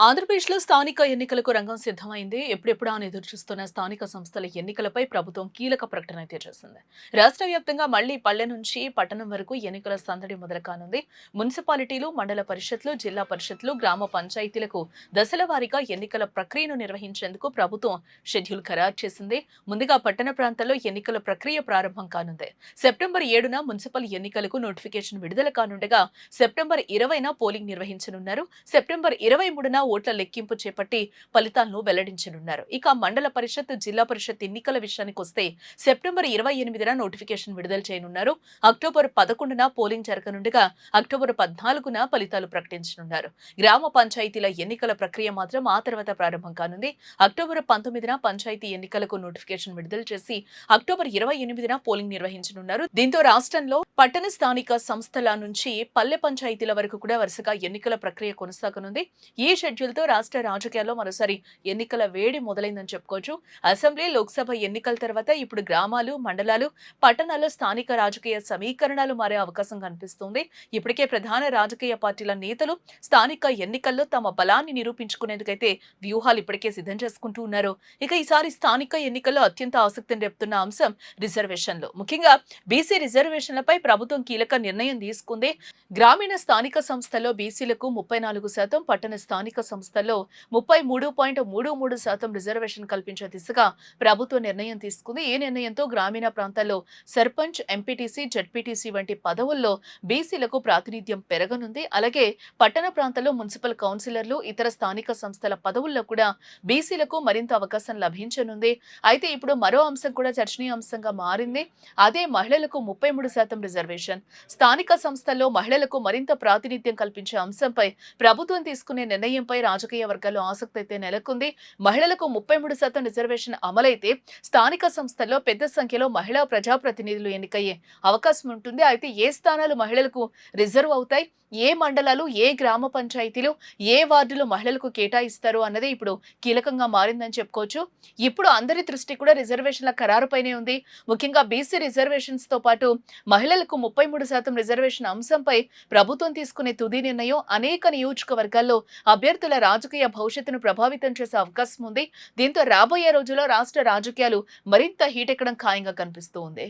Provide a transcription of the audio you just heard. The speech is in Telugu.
ఆంధ్రప్రదేశ్లో స్థానిక ఎన్నికలకు రంగం సిద్ధమైంది. ఎప్పుడెప్పుడా అని ఎదురుచూస్తున్న స్థానిక సంస్థల ఎన్నికలపై ప్రభుత్వం కీలక ప్రకటన అయితే చేసింది. రాష్ట్ర వ్యాప్తంగా మళ్లీ పల్లె నుంచి పట్టణం వరకు ఎన్నికల సందడి మొదలు కానుంది. మున్సిపాలిటీలు, మండల పరిషత్లు, జిల్లా పరిషత్లు, గ్రామ పంచాయతీలకు దశల వారీగా ఎన్నికల ప్రక్రియను నిర్వహించేందుకు ప్రభుత్వం షెడ్యూల్ ఖరారు చేసింది. ముందుగా పట్టణ ప్రాంతాల్లో ఎన్నికల ప్రక్రియ ప్రారంభం కానుంది. సెప్టెంబర్ 7న మున్సిపల్ ఎన్నికలకు నోటిఫికేషన్ విడుదల కానుండగా సెప్టెంబర్ 20న పోలింగ్ నిర్వహించనున్నారు. సెప్టెంబర్ 23న ఓట్ల లెక్కింపు చేపట్టి ఫలితాలను వెల్లడించనున్నారు. ఇక మండల పరిషత్, జిల్లా పరిషత్ ఎన్నికల విషయానికి వస్తే సెప్టెంబర్ 28న నోటిఫికేషన్ విడుదల చేయనున్నారు. అక్టోబర్ 11న పోలింగ్ జరగనుండగా అక్టోబర్ 14న ఫలితాలు ప్రకటించనున్నారు. గ్రామ పంచాయతీల ఎన్నికల ప్రక్రియ మాత్రం ఆ తర్వాత ప్రారంభం కానుంది. అక్టోబర్ 19న పంచాయతీ ఎన్నికలకు నోటిఫికేషన్ విడుదల చేసి అక్టోబర్ 28న పోలింగ్ నిర్వహించనున్నారు. దీంతో రాష్ట్రంలో పట్టణ స్థానిక సంస్థల నుంచి పల్లె పంచాయతీల వరకు కూడా వరుసగా ఎన్నికల ప్రక్రియ కొనసాగనుంది. ఈ షెడ్యూల్తో రాష్ట్ర రాజకీయాల్లో మరోసారి ఎన్నికల వేడి మొదలైందని చెప్పుకోవచ్చు. అసెంబ్లీ, లోక్సభ ఎన్నికల తర్వాత ఇప్పుడు గ్రామాలు, మండలాలు, పట్టణాల్లో స్థానిక రాజకీయ సమీకరణాలు మారే అవకాశం కనిపిస్తుంది. ఇప్పటికే ప్రధాన రాజకీయ పార్టీల నేతలు స్థానిక ఎన్నికల్లో తమ బలాన్ని నిరూపించుకునేందుకైతే వ్యూహాలు ఇప్పటికే సిద్ధం చేసుకుంటూ ఉన్నారు. ఇక ఈసారి స్థానిక ఎన్నికల్లో అత్యంత ఆసక్తిని రేపుతున్న అంశం రిజర్వేషన్లు. ముఖ్యంగా బీసీ రిజర్వేషన్లపై ప్రభుత్వం కీలక నిర్ణయం తీసుకుంది. గ్రామీణ స్థానిక సంస్థల్లో బీసీలకు 34%, పట్టణ స్థానిక సంస్థల్లో 33.33% రిజర్వేషన్ కల్పించే దిశగా ప్రభుత్వం నిర్ణయం తీసుకుంది. ఈ నిర్ణయంతో గ్రామీణ ప్రాంతాల్లో సర్పంచ్, ఎంపీటీసీ, జడ్పీటీసీ వంటి పదవుల్లో బీసీలకు ప్రాతినిధ్యం పెరగనుంది. అలాగే పట్టణ ప్రాంతాల్లో మున్సిపల్ కౌన్సిలర్లు, ఇతర స్థానిక సంస్థల పదవుల్లో కూడా బీసీలకు మరింత అవకాశం లభించనుంది. అయితే ఇప్పుడు మరో అంశం కూడా చర్చనీయాంశంగా మారింది. అదే మహిళలకు 33% రిజర్వేషన్. స్థానిక సంస్థల్లో మహిళలకు మరింత ప్రాతినిధ్యం కల్పించే అంశంపై ప్రభుత్వం తీసుకునే నిర్ణయంపై రాజకీయ వర్గాల్లో ఆసక్తి అయితే నెలకొంది. మహిళలకు 33% రిజర్వేషన్ అమలైతే స్థానిక సంస్థల్లో పెద్ద సంఖ్యలో మహిళా ప్రజాప్రతినిధులు ఎన్నికయ్యే అవకాశం ఉంటుంది. అయితే ఏ స్థానాలు మహిళలకు రిజర్వ్ అవుతాయి, ఏ మండలాలు, ఏ గ్రామ పంచాయతీలు, ఏ వార్డులు మహిళలకు కేటాయిస్తారు అన్నది ఇప్పుడు కీలకంగా మారిందని చెప్పుకోవచ్చు. ఇప్పుడు అందరి దృష్టి కూడా రిజర్వేషన్ల ఖరారుపైనే ఉంది. ముఖ్యంగా బీసీ రిజర్వేషన్స్ తో పాటు మహిళలకు 33% రిజర్వేషన్ అంశంపై ప్రభుత్వం తీసుకునే తుది నిర్ణయం అనేక నియోజకవర్గాల్లో అభ్యర్థుల రాజకీయ భవిష్యత్తును ప్రభావితం చేసే అవకాశం ఉంది. దీంతో రాబోయే రోజుల్లో రాష్ట్ర రాజకీయాలు మరింత హీటెక్కడం ఖాయంగా కనిపిస్తూ ఉంది.